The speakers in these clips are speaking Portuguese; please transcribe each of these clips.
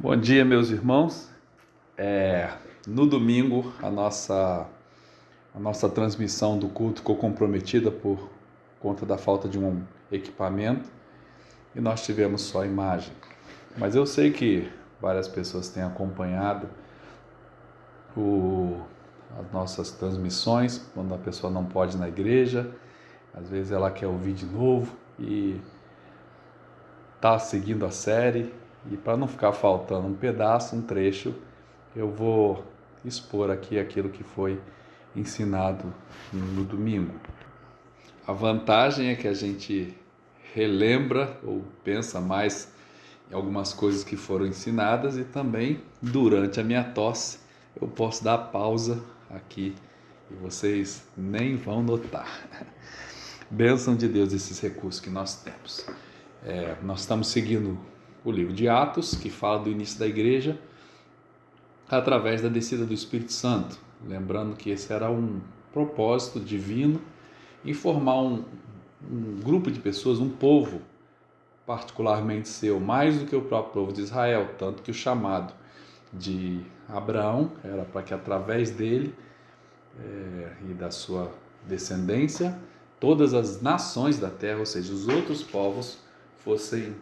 Bom dia, meus irmãos. No domingo, a nossa transmissão do culto ficou comprometida por conta da falta de um equipamento e nós tivemos só imagem. Mas eu sei que várias pessoas têm acompanhado as nossas transmissões, quando a pessoa não pode ir na igreja, às vezes ela quer ouvir de novo e está seguindo a série. E para não ficar faltando um pedaço, um trecho, eu vou expor aqui aquilo que foi ensinado no domingo. A vantagem é que a gente relembra ou pensa mais em algumas coisas que foram ensinadas e também, durante a minha tosse, eu posso dar pausa aqui e vocês nem vão notar. Bênção de Deus esses recursos que nós temos. Nós estamos seguindo o livro de Atos, que fala do início da igreja, através da descida do Espírito Santo. Lembrando que esse era um propósito divino, em formar um grupo de pessoas, um povo particularmente seu, mais do que o próprio povo de Israel, tanto que o chamado de Abraão era para que através dele e da sua descendência, todas as nações da terra, ou seja, os outros povos, fossem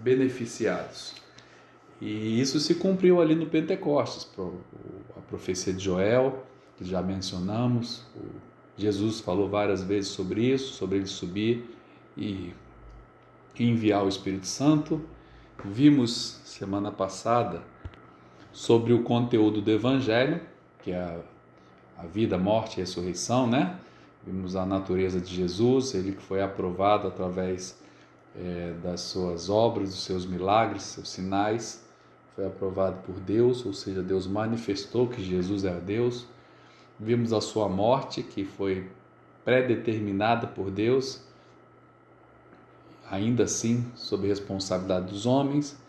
beneficiados. E isso se cumpriu ali no Pentecostes, a profecia de Joel, que já mencionamos. Jesus falou várias vezes sobre isso, sobre ele subir e enviar o Espírito Santo. Vimos semana passada sobre o conteúdo do Evangelho, que é a vida, morte e ressurreição, né? Vimos a natureza de Jesus, ele que foi aprovado através das suas obras, dos seus milagres, seus sinais, foi aprovado por Deus, ou seja, Deus manifestou que Jesus é Deus. Vimos a sua morte, que foi predeterminada por Deus, ainda assim sob responsabilidade dos homens.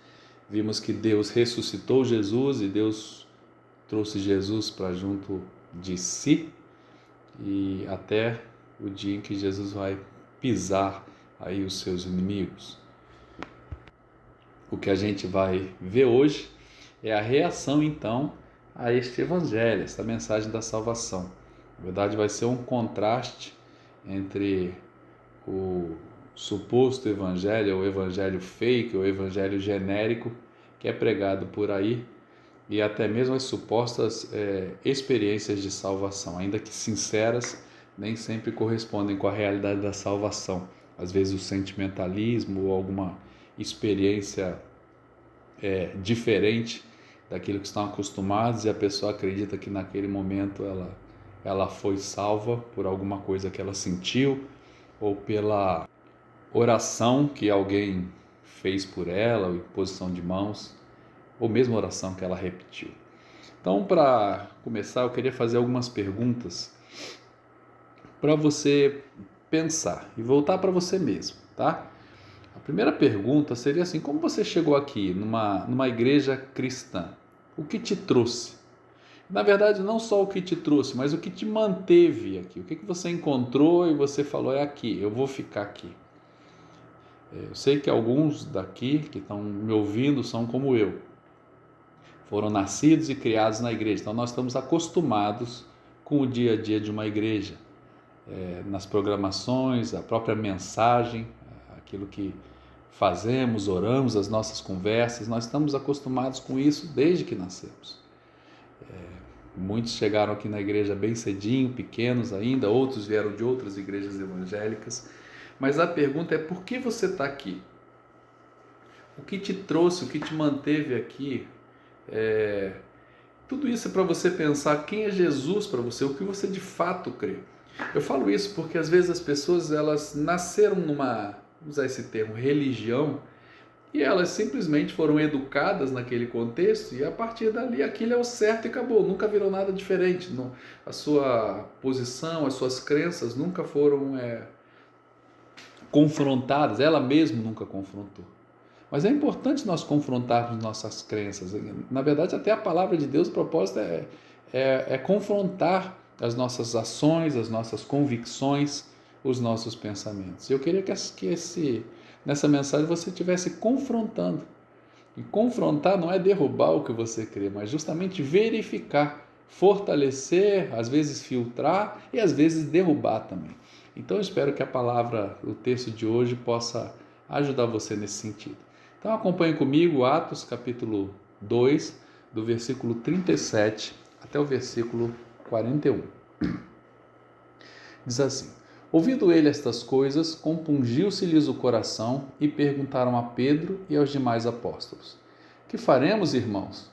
Vimos que Deus ressuscitou Jesus e Deus trouxe Jesus para junto de si, e até o dia em que Jesus vai pisar aí os seus inimigos. O que a gente vai ver hoje é a reação então a este evangelho, essa mensagem da salvação. Na verdade, vai ser um contraste entre o suposto evangelho, o evangelho fake, o evangelho genérico que é pregado por aí, e até mesmo as supostas experiências de salvação, ainda que sinceras, nem sempre correspondem com a realidade da salvação. Às vezes o sentimentalismo ou alguma experiência diferente daquilo que estão acostumados, e a pessoa acredita que naquele momento ela foi salva por alguma coisa que ela sentiu ou pela oração que alguém fez por ela, ou imposição de mãos, ou mesmo oração que ela repetiu. Então, para começar, eu queria fazer algumas perguntas para você pensar e voltar para você mesmo, tá? A primeira pergunta seria assim: como você chegou aqui numa igreja cristã? O que te trouxe? Na verdade, não só o que te trouxe, mas o que te manteve aqui. O que você encontrou e você falou: é aqui, eu vou ficar aqui. Eu sei que alguns daqui que estão me ouvindo são como eu. Foram nascidos e criados na igreja. Então nós estamos acostumados com o dia a dia de uma igreja. Nas programações, a própria mensagem, aquilo que fazemos, oramos, as nossas conversas, nós estamos acostumados com isso desde que nascemos. Muitos chegaram aqui na igreja bem cedinho, pequenos ainda, outros vieram de outras igrejas evangélicas, mas a pergunta é: por que você está aqui? O que te trouxe, o que te manteve aqui? Tudo isso é para você pensar quem é Jesus para você, o que você de fato crê. Eu falo isso porque às vezes as pessoas elas nasceram numa, vamos usar esse termo, religião, e elas simplesmente foram educadas naquele contexto, e a partir dali aquilo é o certo e acabou, nunca virou nada diferente. A sua posição, as suas crenças nunca foram confrontadas, ela mesma nunca confrontou. Mas é importante nós confrontarmos nossas crenças. Na verdade, até a palavra de Deus, o propósito é confrontar as nossas ações, as nossas convicções, os nossos pensamentos. Eu queria que nessa mensagem você estivesse confrontando E confrontar não é derrubar o que você crê, mas justamente verificar, fortalecer, às vezes filtrar e às vezes derrubar também. Então eu espero que a palavra, o texto de hoje possa ajudar você nesse sentido. Então acompanhe comigo Atos capítulo 2, do versículo 37 até o versículo 41. Diz assim: ouvindo ele estas coisas, compungiu-se-lhes o coração e perguntaram a Pedro e aos demais apóstolos: que faremos, irmãos?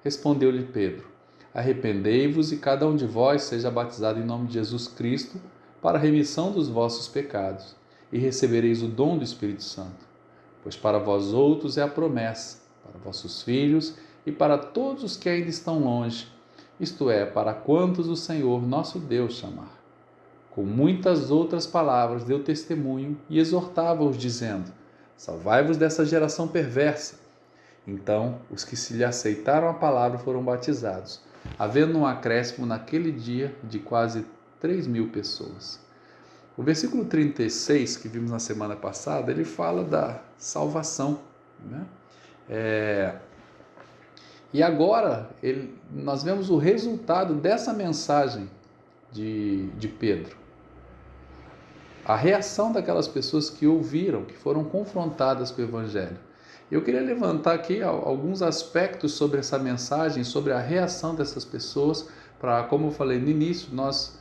Respondeu-lhe Pedro: arrependei-vos e cada um de vós seja batizado em nome de Jesus Cristo para a remissão dos vossos pecados, e recebereis o dom do Espírito Santo. Pois para vós outros é a promessa, para vossos filhos e para todos os que ainda estão longe, isto é, para quantos o Senhor nosso Deus chamar. Com muitas outras palavras deu testemunho e exortava-os, dizendo: salvai-vos dessa geração perversa. Então os que se lhe aceitaram a palavra foram batizados, havendo um acréscimo naquele dia de quase 3.000 pessoas. O versículo 36, que vimos na semana passada, ele fala da salvação, né? E agora nós vemos o resultado dessa mensagem de Pedro. A reação daquelas pessoas que ouviram, que foram confrontadas com o Evangelho. Eu queria levantar aqui alguns aspectos sobre essa mensagem, sobre a reação dessas pessoas, para, como eu falei no início, nós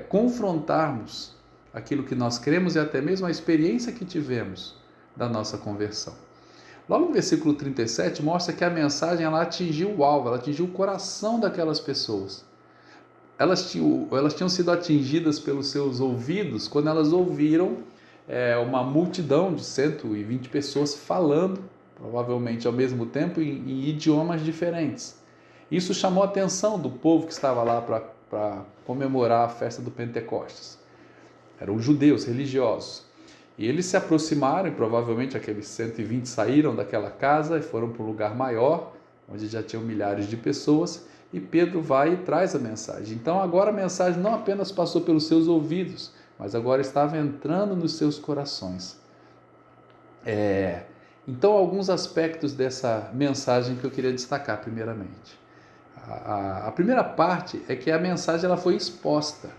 confrontarmos aquilo que nós cremos e até mesmo a experiência que tivemos da nossa conversão. Logo no versículo 37 mostra que a mensagem ela atingiu o alvo, ela atingiu o coração daquelas pessoas. Elas tinham sido atingidas pelos seus ouvidos quando elas ouviram uma multidão de 120 pessoas falando, provavelmente ao mesmo tempo, em idiomas diferentes. Isso chamou a atenção do povo que estava lá para comemorar a festa do Pentecostes. Eram judeus religiosos. E eles se aproximaram, e provavelmente aqueles 120 saíram daquela casa e foram para um lugar maior, onde já tinham milhares de pessoas, e Pedro vai e traz a mensagem. Então agora a mensagem não apenas passou pelos seus ouvidos, mas agora estava entrando nos seus corações. Então alguns aspectos dessa mensagem que eu queria destacar primeiramente. A primeira parte é que a mensagem ela foi exposta.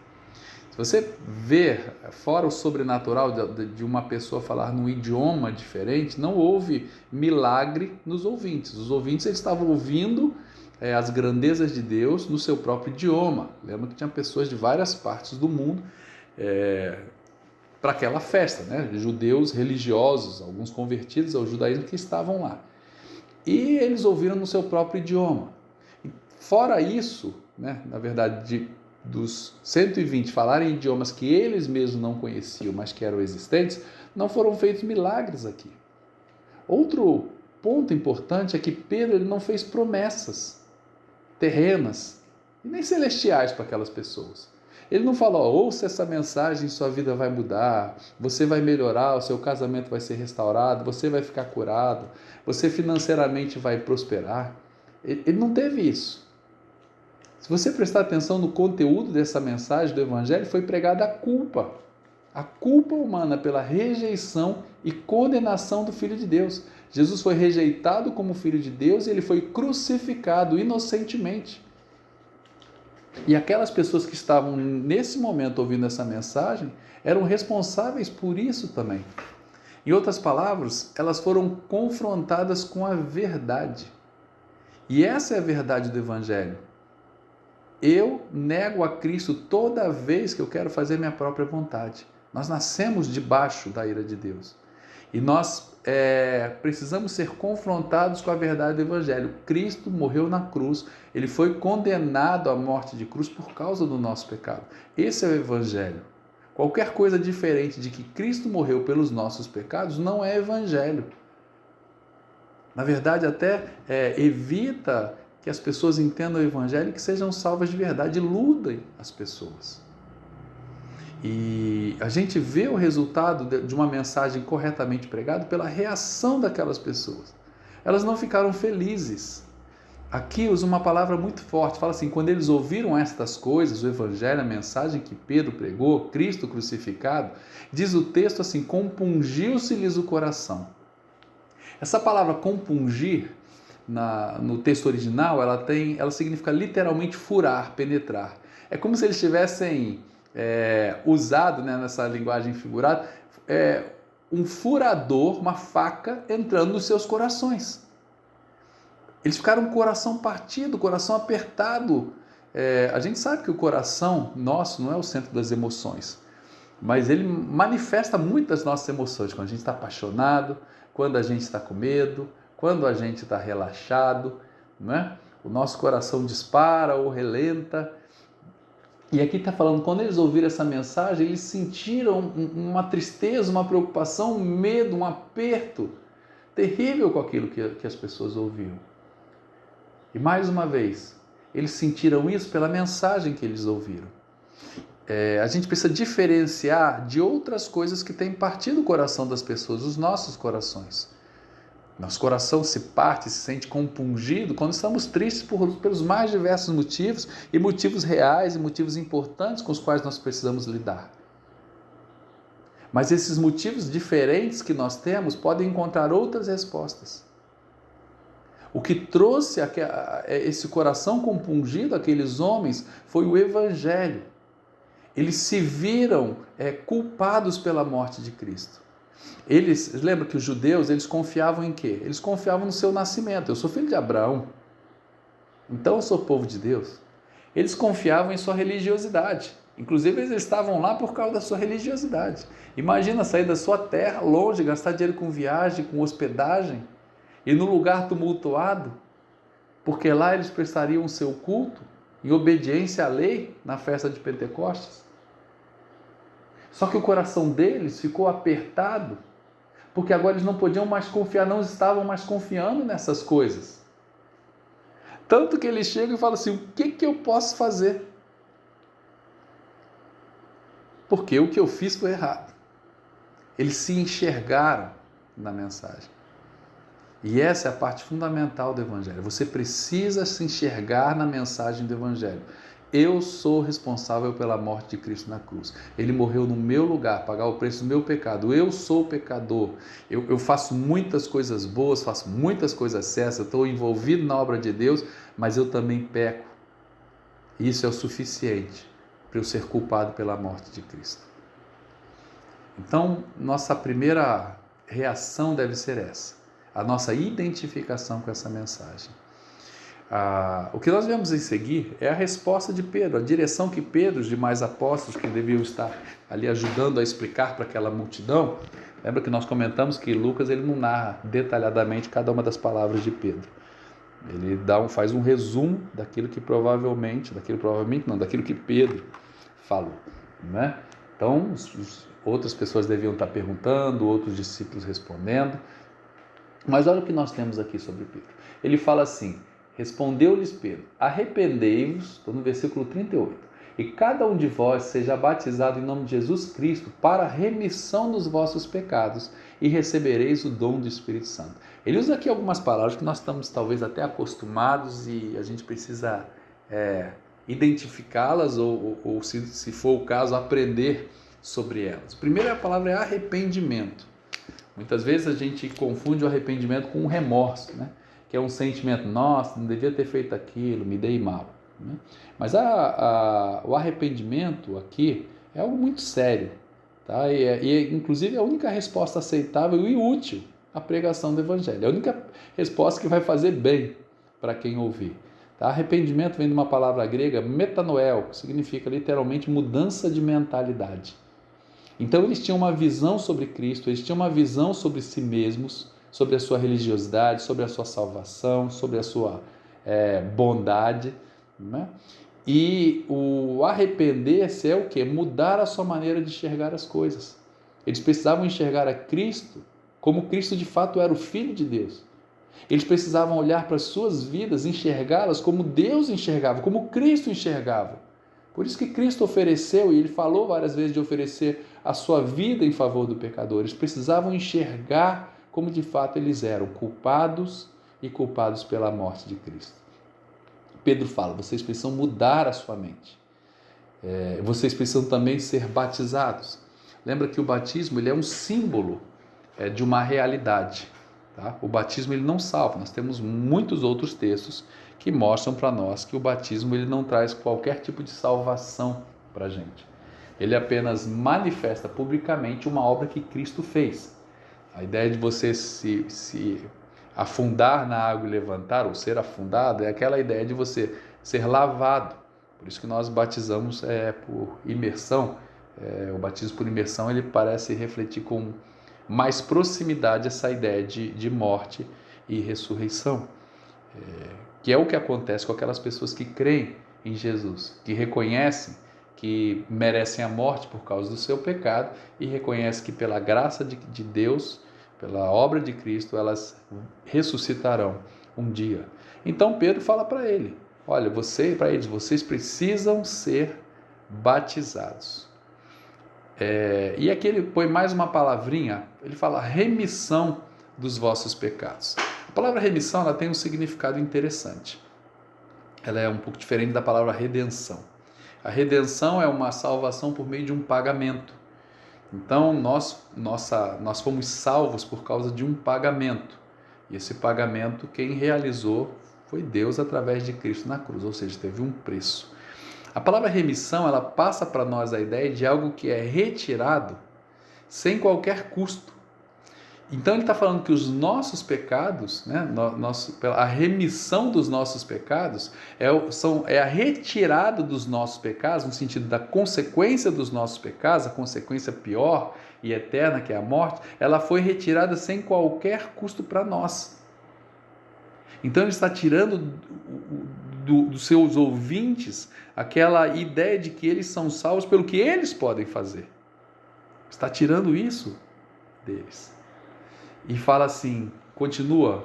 Se você ver, fora o sobrenatural de uma pessoa falar num idioma diferente, não houve milagre nos ouvintes. Os ouvintes eles estavam ouvindo as grandezas de Deus no seu próprio idioma. Lembra que tinha pessoas de várias partes do mundo para aquela festa, né? Judeus religiosos, alguns convertidos ao judaísmo que estavam lá. E eles ouviram no seu próprio idioma. Fora isso, né, na verdade, dos 120 falarem idiomas que eles mesmos não conheciam, mas que eram existentes, não foram feitos milagres aqui. Outro ponto importante é que Pedro ele não fez promessas terrenas e nem celestiais para aquelas pessoas. Ele não falou: ouça essa mensagem, sua vida vai mudar, você vai melhorar, o seu casamento vai ser restaurado, você vai ficar curado, você financeiramente vai prosperar. Ele não teve isso. Se você prestar atenção no conteúdo dessa mensagem do Evangelho, foi pregada a culpa humana pela rejeição e condenação do Filho de Deus. Jesus foi rejeitado como Filho de Deus e ele foi crucificado inocentemente. E aquelas pessoas que estavam nesse momento ouvindo essa mensagem eram responsáveis por isso também. Em outras palavras, elas foram confrontadas com a verdade. E essa é a verdade do Evangelho. Eu nego a Cristo toda vez que eu quero fazer minha própria vontade. Nós nascemos debaixo da ira de Deus. E nós precisamos ser confrontados com a verdade do Evangelho. Cristo morreu na cruz. Ele foi condenado à morte de cruz por causa do nosso pecado. Esse é o Evangelho. Qualquer coisa diferente de que Cristo morreu pelos nossos pecados não é Evangelho. Na verdade, até evita que as pessoas entendam o Evangelho e que sejam salvas de verdade, iludem as pessoas. E a gente vê o resultado de uma mensagem corretamente pregada pela reação daquelas pessoas. Elas não ficaram felizes. Aqui usa uma palavra muito forte, fala assim: quando eles ouviram estas coisas, o Evangelho, a mensagem que Pedro pregou, Cristo crucificado, diz o texto assim: compungiu-se-lhes o coração. Essa palavra compungir, no texto original, ela significa literalmente furar, penetrar. É como se eles tivessem usado, né, nessa linguagem figurada, um furador, uma faca entrando nos seus corações. Eles ficaram com o coração partido, o coração apertado. A gente sabe que o coração nosso não é o centro das emoções, mas ele manifesta muitas nossas emoções. Quando a gente está apaixonado, quando a gente está com medo, quando a gente está relaxado, não é? O nosso coração dispara ou relenta. E aqui está falando, quando eles ouviram essa mensagem, eles sentiram uma tristeza, uma preocupação, um medo, um aperto terrível com aquilo que as pessoas ouviam. E mais uma vez, eles sentiram isso pela mensagem que eles ouviram. A gente precisa diferenciar de outras coisas que têm partido o coração das pessoas, os nossos corações. Nosso coração se parte, se sente compungido quando estamos tristes pelos mais diversos motivos, e motivos reais e motivos importantes com os quais nós precisamos lidar. Mas esses motivos diferentes que nós temos podem encontrar outras respostas. O que trouxe esse coração compungido àqueles homens foi o Evangelho. Eles se viram culpados pela morte de Cristo. Lembra que os judeus, eles confiavam em quê? Eles confiavam no seu nascimento. Eu sou filho de Abraão, então eu sou povo de Deus. Eles confiavam em sua religiosidade. Inclusive, eles estavam lá por causa da sua religiosidade. Imagina sair da sua terra, longe, gastar dinheiro com viagem, com hospedagem, e no lugar tumultuado, porque lá eles prestariam o seu culto em obediência à lei na festa de Pentecostes. Só que o coração deles ficou apertado, porque agora eles não podiam mais confiar, não estavam mais confiando nessas coisas. Tanto que eles chegam e falam assim, o que eu posso fazer? Porque o que eu fiz foi errado. Eles se enxergaram na mensagem. E essa é a parte fundamental do Evangelho. Você precisa se enxergar na mensagem do Evangelho. Eu sou responsável pela morte de Cristo na cruz. Ele morreu no meu lugar, pagar o preço do meu pecado. Eu sou pecador. Eu faço muitas coisas boas, faço muitas coisas certas, estou envolvido na obra de Deus, mas eu também peco. Isso é o suficiente para eu ser culpado pela morte de Cristo. Então, nossa primeira reação deve ser essa, a nossa identificação com essa mensagem. O que nós vemos em seguir é a resposta de Pedro, a direção que Pedro, os demais apóstolos que deviam estar ali ajudando a explicar para aquela multidão. Lembra que nós comentamos que Lucas ele não narra detalhadamente cada uma das palavras de Pedro. Ele faz um resumo daquilo que daquilo que Pedro falou, né? Então, outras pessoas deviam estar perguntando, outros discípulos respondendo. Mas olha o que nós temos aqui sobre Pedro. Ele fala assim, respondeu-lhes Pedro, arrependei-vos, estou no versículo 38, e cada um de vós seja batizado em nome de Jesus Cristo para a remissão dos vossos pecados e recebereis o dom do Espírito Santo. Ele usa aqui algumas palavras que nós estamos talvez até acostumados e a gente precisa identificá-las ou se for o caso, aprender sobre elas. Primeiro, a palavra é arrependimento. Muitas vezes a gente confunde o arrependimento com o remorso, né? Que é um sentimento, nossa, não devia ter feito aquilo, me dei mal. Né? Mas o arrependimento aqui é algo muito sério. Tá? E inclusive é a única resposta aceitável e útil à pregação do Evangelho. É a única resposta que vai fazer bem para quem ouvir. Tá? Arrependimento vem de uma palavra grega, metanoel, que significa literalmente mudança de mentalidade. Então eles tinham uma visão sobre Cristo, eles tinham uma visão sobre si mesmos, sobre a sua religiosidade, sobre a sua salvação, sobre a sua bondade, né? E o arrepender-se é o quê? Mudar a sua maneira de enxergar as coisas. Eles precisavam enxergar a Cristo como Cristo de fato era o Filho de Deus. Eles precisavam olhar para as suas vidas, enxergá-las como Deus enxergava, como Cristo enxergava. Por isso que Cristo ofereceu, e Ele falou várias vezes de oferecer a sua vida em favor do pecador. Eles precisavam enxergar como de fato eles eram, culpados e culpados pela morte de Cristo. Pedro fala, vocês precisam mudar a sua mente. Vocês precisam também ser batizados. Lembra que o batismo ele é um símbolo de uma realidade. Tá? O batismo ele não salva. Nós temos muitos outros textos que mostram para nós que o batismo ele não traz qualquer tipo de salvação para a gente. Ele apenas manifesta publicamente uma obra que Cristo fez. A ideia de você se afundar na água e levantar, ou ser afundado, é aquela ideia de você ser lavado. Por isso que nós batizamos por imersão. O batismo por imersão ele parece refletir com mais proximidade essa ideia de morte e ressurreição, que é o que acontece com aquelas pessoas que creem em Jesus, que reconhecem que merecem a morte por causa do seu pecado e reconhecem que pela graça de Deus, pela obra de Cristo, elas ressuscitarão um dia. Então Pedro fala para ele, olha, vocês precisam ser batizados. E aqui ele põe mais uma palavrinha, ele fala remissão dos vossos pecados. A palavra remissão ela tem um significado interessante. Ela é um pouco diferente da palavra redenção. A redenção é uma salvação por meio de um pagamento. Então nós fomos salvos por causa de um pagamento. E esse pagamento quem realizou foi Deus através de Cristo na cruz, ou seja, teve um preço. A palavra remissão, ela passa para nós a ideia de algo que é retirado sem qualquer custo. Então ele está falando que os nossos pecados, a remissão dos nossos pecados é a retirada dos nossos pecados, no sentido da consequência dos nossos pecados, a consequência pior e eterna que é a morte, ela foi retirada sem qualquer custo para nós. Então ele está tirando dos seus ouvintes aquela ideia de que eles são salvos pelo que eles podem fazer. Está tirando isso deles. E fala assim, continua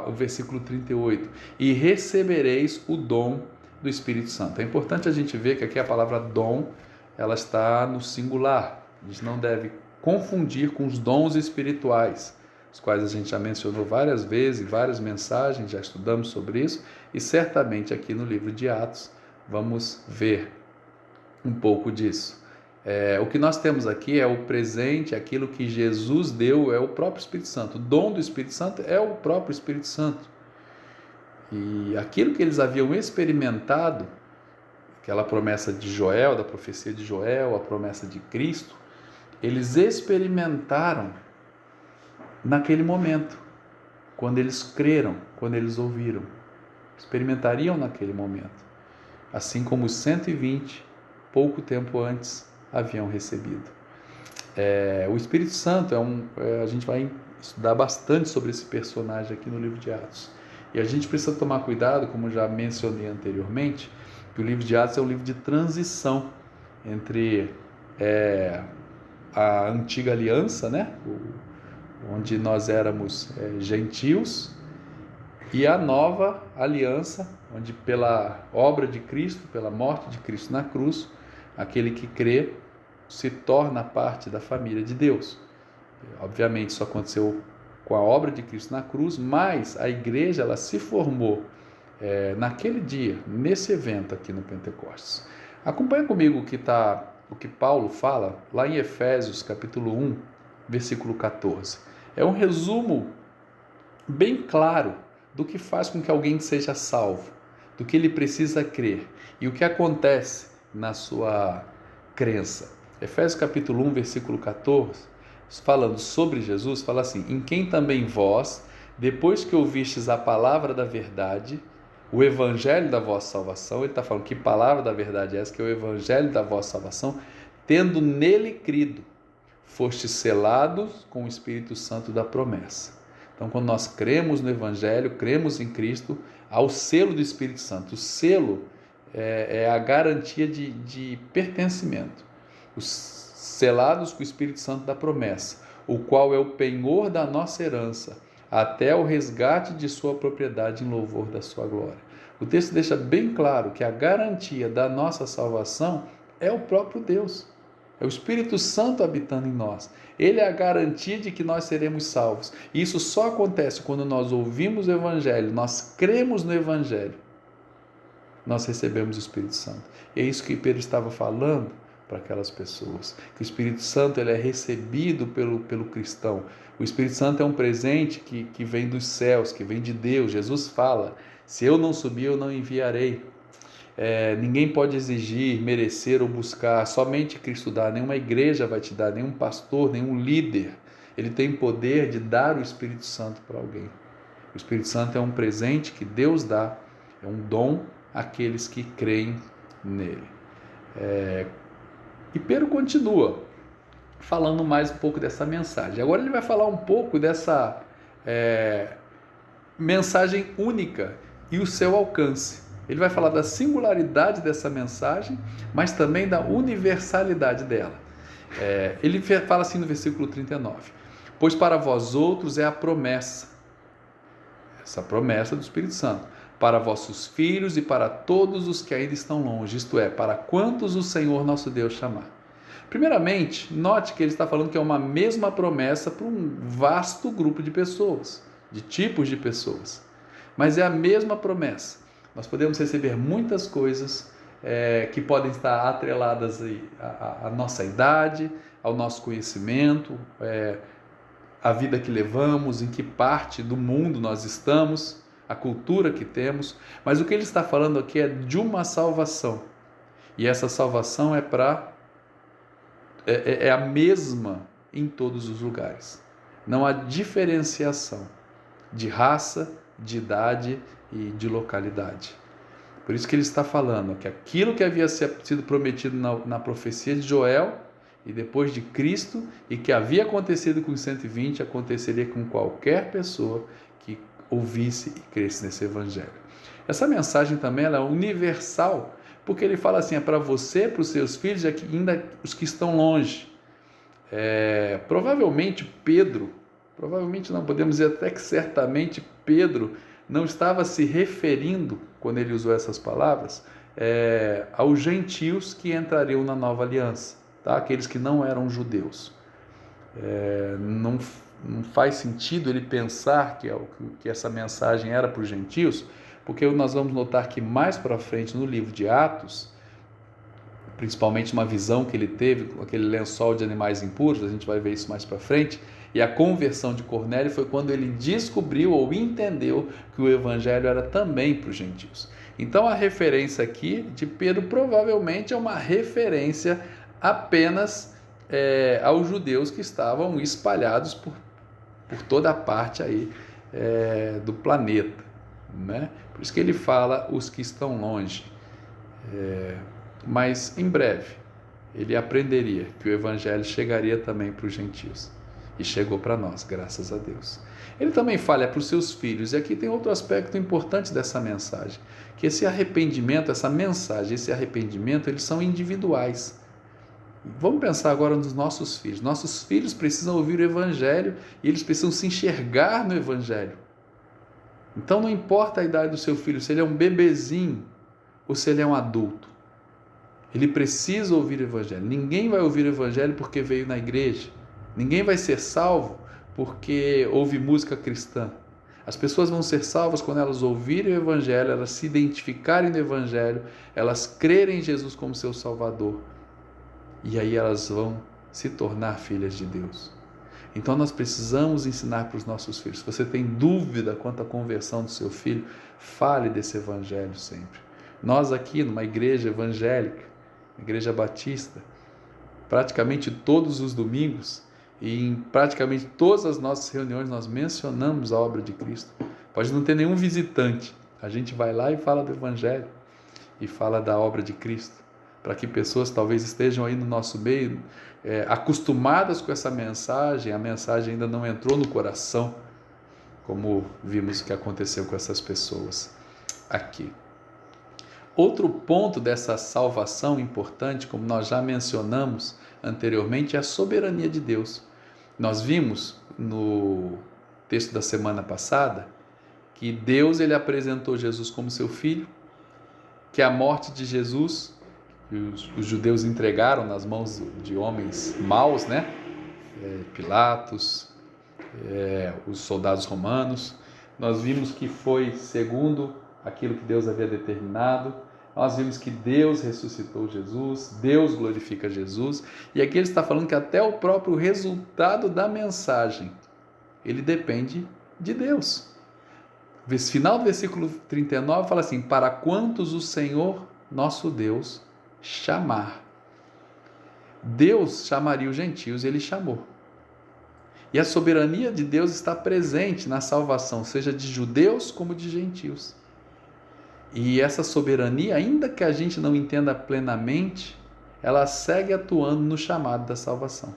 o versículo 38, e recebereis o dom do Espírito Santo. É importante a gente ver que aqui a palavra dom, ela está no singular. A gente não deve confundir com os dons espirituais, os quais a gente já mencionou várias vezes, várias mensagens, já estudamos sobre isso, e certamente aqui no livro de Atos vamos ver um pouco disso. O que nós temos aqui é o presente, aquilo que Jesus deu é o próprio Espírito Santo. O dom do Espírito Santo é o próprio Espírito Santo. E aquilo que eles haviam experimentado, aquela promessa de Joel, da profecia de Joel, a promessa de Cristo, eles experimentaram naquele momento, quando eles creram, quando eles ouviram. Experimentariam naquele momento. Assim como os 120, pouco tempo antes, haviam recebido. O Espírito Santo a gente vai estudar bastante sobre esse personagem aqui no livro de Atos. E a gente precisa tomar cuidado, como já mencionei anteriormente, que o livro de Atos é um livro de transição entre a antiga aliança, onde nós éramos gentios, e a nova aliança, onde pela obra de Cristo, pela morte de Cristo na cruz, aquele que crê se torna parte da família de Deus. Obviamente isso aconteceu com a obra de Cristo na cruz, mas a igreja ela se formou naquele dia, nesse evento aqui no Pentecostes. Acompanha comigo o que Paulo fala lá em Efésios capítulo 1, versículo 14. É um resumo bem claro do que faz com que alguém seja salvo, do que ele precisa crer e o que acontece na sua crença. Efésios capítulo 1, versículo 14, falando sobre Jesus, fala assim: em quem também vós, depois que ouvistes a palavra da verdade, o evangelho da vossa salvação, ele está falando que palavra da verdade é essa, que é o evangelho da vossa salvação, tendo nele crido, fostes selados com o Espírito Santo da promessa. Então, quando nós cremos no evangelho, cremos em Cristo, há o selo do Espírito Santo. O selo é a garantia de pertencimento. Os selados com o Espírito Santo da promessa, o qual é o penhor da nossa herança, até o resgate de sua propriedade em louvor da sua glória. O texto deixa bem claro que a garantia da nossa salvação é o próprio Deus. É o Espírito Santo habitando em nós. Ele é a garantia de que nós seremos salvos. E isso só acontece quando nós ouvimos o Evangelho, nós cremos no Evangelho, nós recebemos o Espírito Santo. E é isso que Pedro estava falando para aquelas pessoas. Que o Espírito Santo ele é recebido pelo cristão. O Espírito Santo é um presente que vem dos céus, que vem de Deus. Jesus fala, se eu não subir, eu não enviarei. Ninguém pode exigir, merecer ou buscar, somente Cristo dá. Nenhuma igreja vai te dar, nenhum pastor, nenhum líder. Ele tem poder de dar o Espírito Santo para alguém. O Espírito Santo é um presente que Deus dá, é um dom àqueles que creem nele. E Pedro continua falando mais um pouco dessa mensagem. Agora ele vai falar um pouco dessa mensagem única e o seu alcance. Ele vai falar da singularidade dessa mensagem, mas também da universalidade dela. Ele fala assim no versículo 39, pois para vós outros é a promessa, essa promessa do Espírito Santo, para vossos filhos e para todos os que ainda estão longe, isto é, para quantos o Senhor nosso Deus chamar. Primeiramente, note que ele está falando que é uma mesma promessa para um vasto grupo de pessoas, de tipos de pessoas, mas é a mesma promessa. Nós podemos receber muitas coisas que podem estar atreladas à nossa idade, ao nosso conhecimento, à vida que levamos, em que parte do mundo nós estamos, a cultura que temos, mas o que ele está falando aqui é de uma salvação, e essa salvação é a mesma em todos os lugares. Não há diferenciação de raça, de idade e de localidade. Por isso que ele está falando que aquilo que havia sido prometido na profecia de Joel e depois de Cristo, e que havia acontecido com os 120, aconteceria com qualquer pessoa que ouvisse e cresce nesse evangelho. Essa mensagem também ela é universal, porque ele fala assim, é para você, para os seus filhos, ainda os que estão longe. Provavelmente não, podemos dizer até que certamente Pedro não estava se referindo, quando ele usou essas palavras, aos gentios que entrariam na nova aliança, tá? Aqueles que não eram judeus. Não faz sentido ele pensar que essa mensagem era para os gentios, porque nós vamos notar que mais para frente no livro de Atos, principalmente uma visão que ele teve com aquele lençol de animais impuros, a gente vai ver isso mais para frente, e a conversão de Cornélio foi quando ele descobriu ou entendeu que o evangelho era também para os gentios. Então a referência aqui de Pedro provavelmente é uma referência apenas aos judeus que estavam espalhados por toda a parte aí do planeta, né? Por isso que ele fala os que estão longe. Mas em breve ele aprenderia que o evangelho chegaria também para os gentios. E chegou para nós, graças a Deus. Ele também fala para os seus filhos, e aqui tem outro aspecto importante dessa mensagem, que esse arrependimento, essa mensagem, esse arrependimento, eles são individuais. Vamos pensar agora nos nossos filhos. Nossos filhos precisam ouvir o evangelho e eles precisam se enxergar no evangelho. Então não importa a idade do seu filho, se ele é um bebezinho ou se ele é um adulto. Ele precisa ouvir o evangelho. Ninguém vai ouvir o evangelho porque veio na igreja. Ninguém vai ser salvo porque ouve música cristã. As pessoas vão ser salvas quando elas ouvirem o evangelho, elas se identificarem no evangelho, elas crerem em Jesus como seu Salvador. E aí elas vão se tornar filhas de Deus. Então nós precisamos ensinar para os nossos filhos. Se você tem dúvida quanto à conversão do seu filho, fale desse evangelho sempre. Nós aqui numa igreja evangélica, igreja batista, praticamente todos os domingos e em praticamente todas as nossas reuniões nós mencionamos a obra de Cristo. Pode não ter nenhum visitante, a gente vai lá e fala do evangelho e fala da obra de Cristo, para que pessoas talvez estejam aí no nosso meio acostumadas com essa mensagem, a mensagem ainda não entrou no coração, como vimos que aconteceu com essas pessoas aqui. Outro ponto dessa salvação importante, como nós já mencionamos anteriormente, é a soberania de Deus. Nós vimos no texto da semana passada que Deus ele apresentou Jesus como seu filho, que a morte de Jesus, que os judeus entregaram nas mãos de homens maus, né? Pilatos, os soldados romanos. Nós vimos que foi segundo aquilo que Deus havia determinado, Nós vimos que Deus ressuscitou Jesus, Deus glorifica Jesus, e aqui ele está falando que até o próprio resultado da mensagem, ele depende de Deus. O final do versículo 39 fala assim: para quantos o Senhor nosso Deus chamar. Deus chamaria os gentios e ele chamou. E a soberania de Deus está presente na salvação, seja de judeus como de gentios. E essa soberania, ainda que a gente não entenda plenamente, ela segue atuando no chamado da salvação.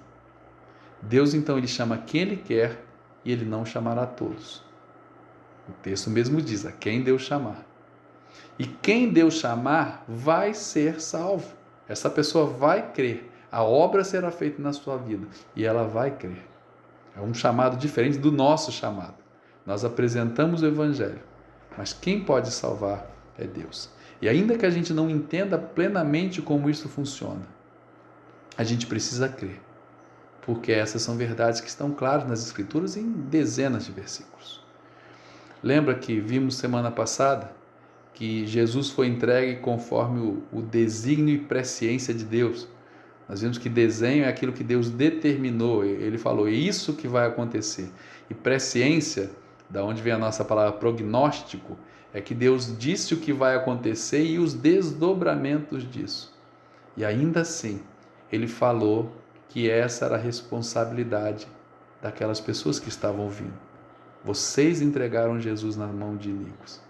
Deus, então, ele chama quem ele quer e ele não chamará todos. O texto mesmo diz: a quem Deus chamar. E quem Deus chamar vai ser salvo. Essa pessoa vai crer. A obra será feita na sua vida e ela vai crer. É um chamado diferente do nosso chamado. Nós apresentamos o Evangelho, mas quem pode salvar é Deus. E ainda que a gente não entenda plenamente como isso funciona, a gente precisa crer, porque essas são verdades que estão claras nas Escrituras em dezenas de versículos. Lembra que vimos semana passada que Jesus foi entregue conforme o desígnio e presciência de Deus. Nós vimos que desenho é aquilo que Deus determinou. Ele falou, é isso que vai acontecer. E presciência, da onde vem a nossa palavra prognóstico, é que Deus disse o que vai acontecer e os desdobramentos disso. E ainda assim, ele falou que essa era a responsabilidade daquelas pessoas que estavam ouvindo. Vocês entregaram Jesus na mão de iníquos.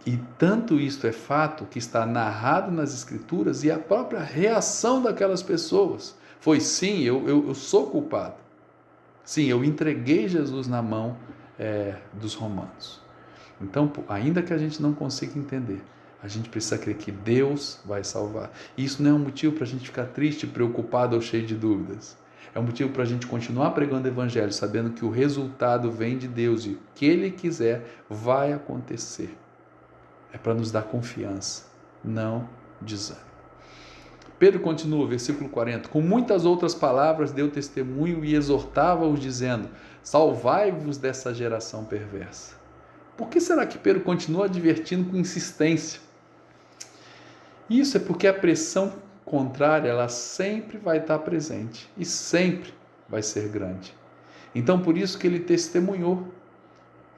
E tanto isto é fato que está narrado nas Escrituras, e a própria reação daquelas pessoas foi: sim, eu sou culpado. Sim, eu entreguei Jesus na mão dos romanos. Então, ainda que a gente não consiga entender, a gente precisa crer que Deus vai salvar. E isso não é um motivo para a gente ficar triste, preocupado ou cheio de dúvidas. É um motivo para a gente continuar pregando o Evangelho, sabendo que o resultado vem de Deus e o que Ele quiser vai acontecer. É para nos dar confiança, não desânimo. Pedro continua, versículo 40. Com muitas outras palavras deu testemunho e exortava-os, dizendo: salvai-vos dessa geração perversa. Por que será que Pedro continua advertindo com insistência? Isso é porque a pressão contrária, ela sempre vai estar presente e sempre vai ser grande. Então, por isso que ele testemunhou.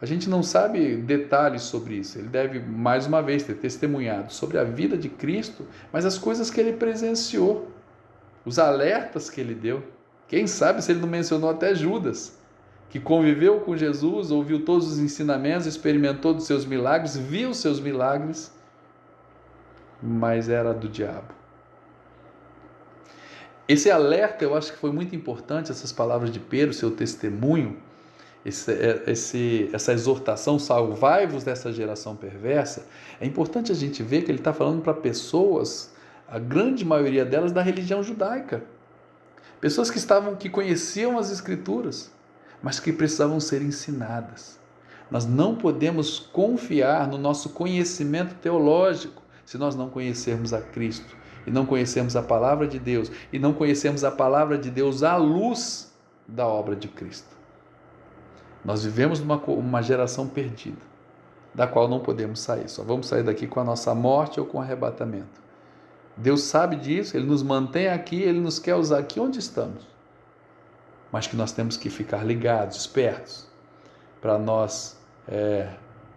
A gente não sabe detalhes sobre isso. Ele deve, mais uma vez, ter testemunhado sobre a vida de Cristo, mas as coisas que ele presenciou, os alertas que ele deu. Quem sabe se ele não mencionou até Judas, que conviveu com Jesus, ouviu todos os ensinamentos, experimentou dos seus milagres, viu os seus milagres, mas era do diabo. Esse alerta, eu acho que foi muito importante, essas palavras de Pedro, seu testemunho, essa exortação, salvai-vos dessa geração perversa. É importante a gente ver que ele está falando para pessoas, a grande maioria delas da religião judaica, pessoas que conheciam as Escrituras, mas que precisavam ser ensinadas. Nós não podemos confiar no nosso conhecimento teológico se nós não conhecermos a Cristo e não conhecermos a palavra de Deus e não conhecermos a palavra de Deus à luz da obra de Cristo. Nós vivemos numa geração perdida, da qual não podemos sair. Só vamos sair daqui com a nossa morte ou com o arrebatamento. Deus sabe disso, Ele nos mantém aqui, Ele nos quer usar aqui onde estamos. Mas que nós temos que ficar ligados, espertos, para nós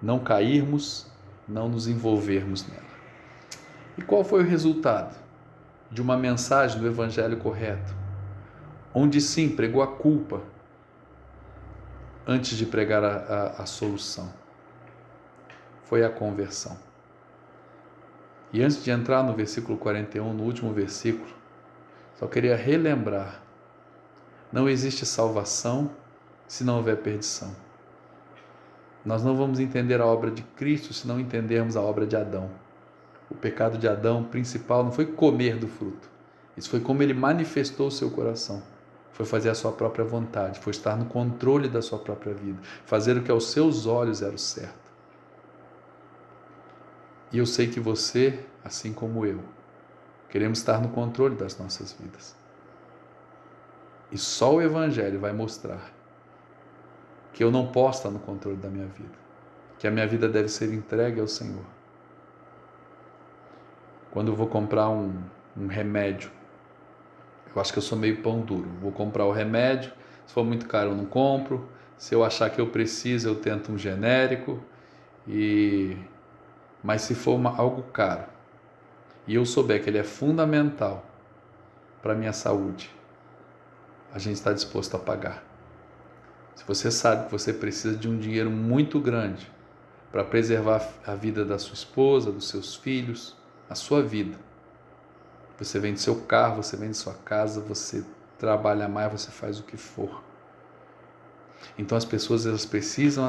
não cairmos, não nos envolvermos nela. E qual foi o resultado de uma mensagem do Evangelho correto? Onde sim, pregou a culpa, antes de pregar a solução. Foi a conversão. E antes de entrar no versículo 41, no último versículo, só queria relembrar: não existe salvação se não houver perdição. Nós não vamos entender a obra de Cristo se não entendermos a obra de Adão. O pecado de Adão principal não foi comer do fruto. Isso foi como ele manifestou o seu coração. Foi fazer a sua própria vontade, foi estar no controle da sua própria vida, fazer o que aos seus olhos era o certo. E eu sei que você, assim como eu, queremos estar no controle das nossas vidas. E só o Evangelho vai mostrar que eu não posso estar no controle da minha vida, que a minha vida deve ser entregue ao Senhor. Quando eu vou comprar um remédio, eu acho que eu sou meio pão duro. Vou comprar o remédio, se for muito caro eu não compro. Se eu achar que eu preciso, eu tento um genérico. Mas se for algo caro e eu souber que ele é fundamental para a minha saúde, a gente está disposto a pagar. Se você sabe que você precisa de um dinheiro muito grande para preservar a vida da sua esposa, dos seus filhos, a sua vida, você vende seu carro, você vende sua casa, você trabalha mais, você faz o que for. Então as pessoas elas precisam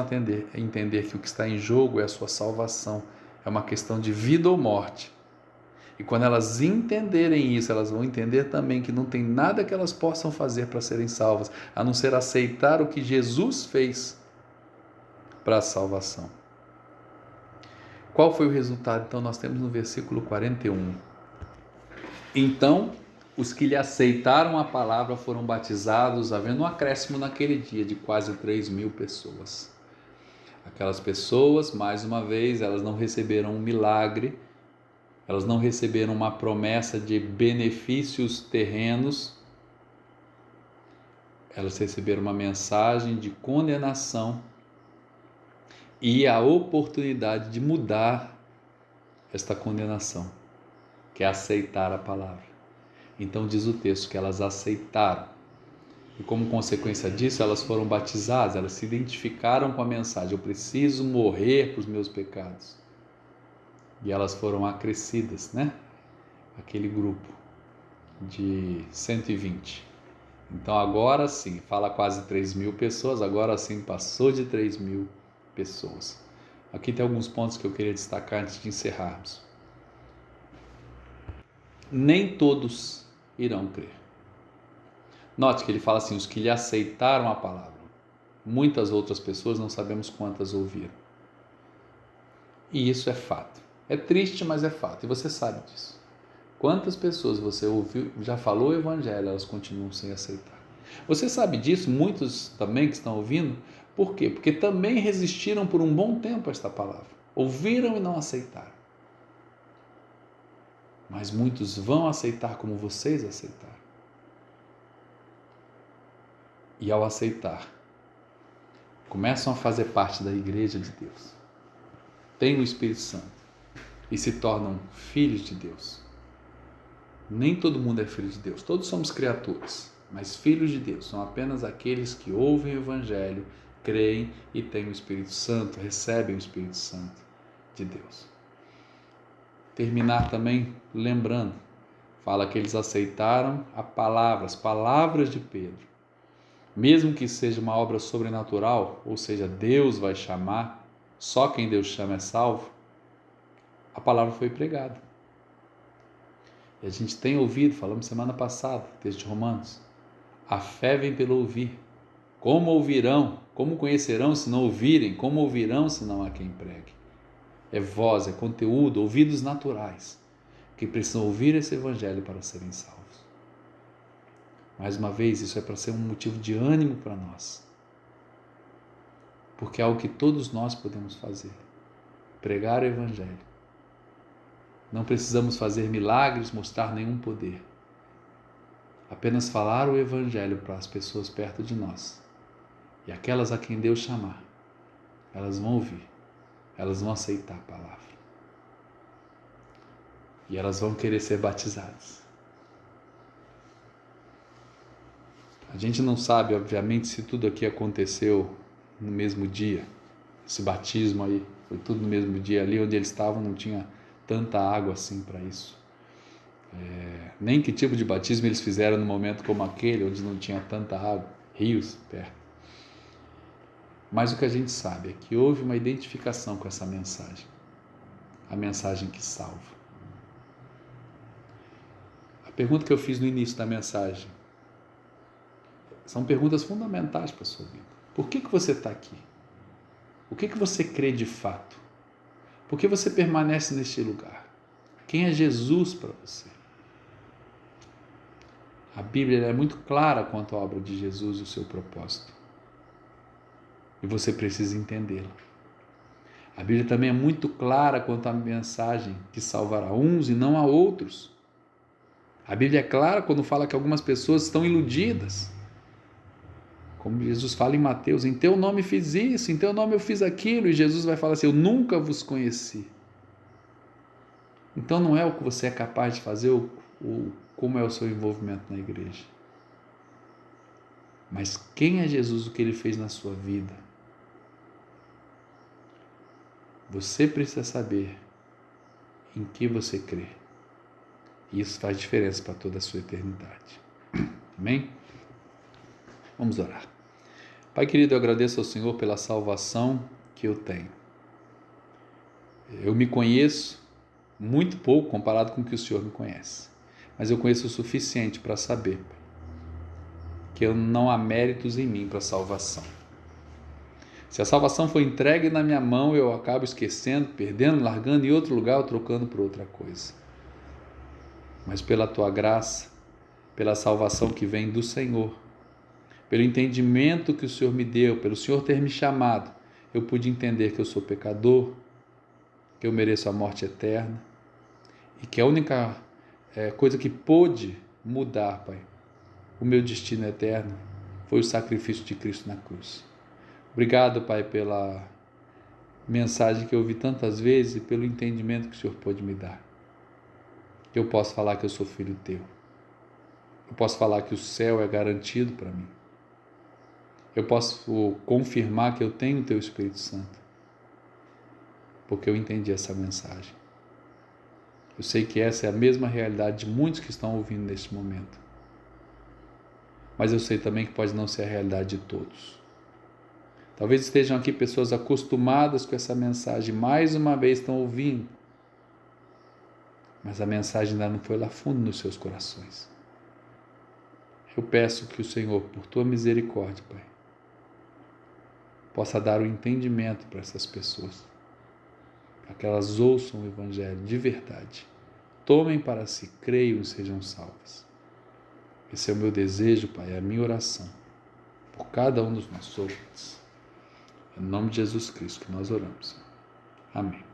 entender que o que está em jogo é a sua salvação. É uma questão de vida ou morte. E quando elas entenderem isso, elas vão entender também que não tem nada que elas possam fazer para serem salvas, a não ser aceitar o que Jesus fez para a salvação. Qual foi o resultado? Então nós temos no versículo 41. Então, os que lhe aceitaram a palavra foram batizados, havendo um acréscimo naquele dia de quase 3.000 pessoas. Aquelas pessoas, mais uma vez, elas não receberam um milagre, elas não receberam uma promessa de benefícios terrenos, elas receberam uma mensagem de condenação e a oportunidade de mudar esta condenação, que é aceitar a palavra. Então diz o texto que elas aceitaram. E como consequência disso, elas foram batizadas, elas se identificaram com a mensagem: eu preciso morrer para os meus pecados. E elas foram acrescidas, né? Aquele grupo de 120. Então agora sim, fala quase 3.000 pessoas, agora sim passou de 3.000 pessoas. Aqui tem alguns pontos que eu queria destacar antes de encerrarmos. Nem todos irão crer. Note que ele fala assim, os que lhe aceitaram a palavra. Muitas outras pessoas, não sabemos quantas ouviram. E isso é fato. É triste, mas é fato. E você sabe disso. Quantas pessoas você ouviu, já falou o evangelho, elas continuam sem aceitar. Você sabe disso, muitos também que estão ouvindo. Por quê? Porque também resistiram por um bom tempo a esta palavra. Ouviram e não aceitaram. Mas muitos vão aceitar como vocês aceitaram. E ao aceitar, começam a fazer parte da igreja de Deus. Têm o Espírito Santo e se tornam filhos de Deus. Nem todo mundo é filho de Deus, todos somos criaturas, mas filhos de Deus são apenas aqueles que ouvem o Evangelho, creem e têm o Espírito Santo, recebem o Espírito Santo de Deus. Terminar também lembrando, fala que eles aceitaram as palavras de Pedro. Mesmo que seja uma obra sobrenatural, ou seja, Deus vai chamar, só quem Deus chama é salvo, a palavra foi pregada. E a gente tem ouvido, falamos semana passada, texto de Romanos, a fé vem pelo ouvir. Como ouvirão? Como conhecerão se não ouvirem? Como ouvirão se não há quem pregue? É voz, é conteúdo, ouvidos naturais, que precisam ouvir esse evangelho para serem salvos. Mais uma vez, isso é para ser um motivo de ânimo para nós. Porque é algo que todos nós podemos fazer. Pregar o evangelho. Não precisamos fazer milagres, mostrar nenhum poder. Apenas falar o evangelho para as pessoas perto de nós. E aquelas a quem Deus chamar, elas vão ouvir. Elas vão aceitar a palavra. E elas vão querer ser batizadas. A gente não sabe, obviamente, se tudo aqui aconteceu no mesmo dia. Esse batismo aí, foi tudo no mesmo dia. Ali onde eles estavam não tinha tanta água assim para isso. Nem que tipo de batismo eles fizeram no momento como aquele, onde não tinha tanta água, rios perto. Mas o que a gente sabe é que houve uma identificação com essa mensagem. A mensagem que salva. A pergunta que eu fiz no início da mensagem são perguntas fundamentais para a sua vida. Por que você está aqui? O que você crê de fato? Por que você permanece neste lugar? Quem é Jesus para você? A Bíblia é muito clara quanto à obra de Jesus e o seu propósito. E você precisa entendê-la. A Bíblia também é muito clara quanto à mensagem que salvará uns e não a outros. A Bíblia é clara quando fala que algumas pessoas estão iludidas. Como Jesus fala em Mateus, em teu nome fiz isso, em teu nome eu fiz aquilo, e Jesus vai falar assim, eu nunca vos conheci. Então não é o que você é capaz de fazer, como é o seu envolvimento na igreja. Mas quem é Jesus, o que ele fez na sua vida? Você precisa saber em que você crê. E isso faz diferença para toda a sua eternidade. Amém? Vamos orar. Pai querido, eu agradeço ao Senhor pela salvação que eu tenho. Eu me conheço muito pouco comparado com o que o Senhor me conhece. Mas eu conheço o suficiente para saber que não há méritos em mim para a salvação. Se a salvação foi entregue na minha mão, eu acabo esquecendo, perdendo, largando em outro lugar ou trocando por outra coisa. Mas pela tua graça, pela salvação que vem do Senhor, pelo entendimento que o Senhor me deu, pelo Senhor ter me chamado, eu pude entender que eu sou pecador, que eu mereço a morte eterna e que a única coisa que pôde mudar, Pai, o meu destino eterno foi o sacrifício de Cristo na cruz. Obrigado, Pai, pela mensagem que eu ouvi tantas vezes e pelo entendimento que o Senhor pôde me dar. Que eu posso falar que eu sou filho teu. Eu posso falar que o céu é garantido para mim. Eu posso confirmar que eu tenho o teu Espírito Santo. Porque eu entendi essa mensagem. Eu sei que essa é a mesma realidade de muitos que estão ouvindo neste momento. Mas eu sei também que pode não ser a realidade de todos. Talvez estejam aqui pessoas acostumadas com essa mensagem, mais uma vez estão ouvindo, mas a mensagem ainda não foi lá fundo nos seus corações. Eu peço que o Senhor, por tua misericórdia, Pai, possa dar o entendimento para essas pessoas, para que elas ouçam o Evangelho de verdade, tomem para si, creiam e sejam salvas. Esse é o meu desejo, Pai, é a minha oração, por cada um dos nossos ouvintes. Em nome de Jesus Cristo que nós oramos. Amém.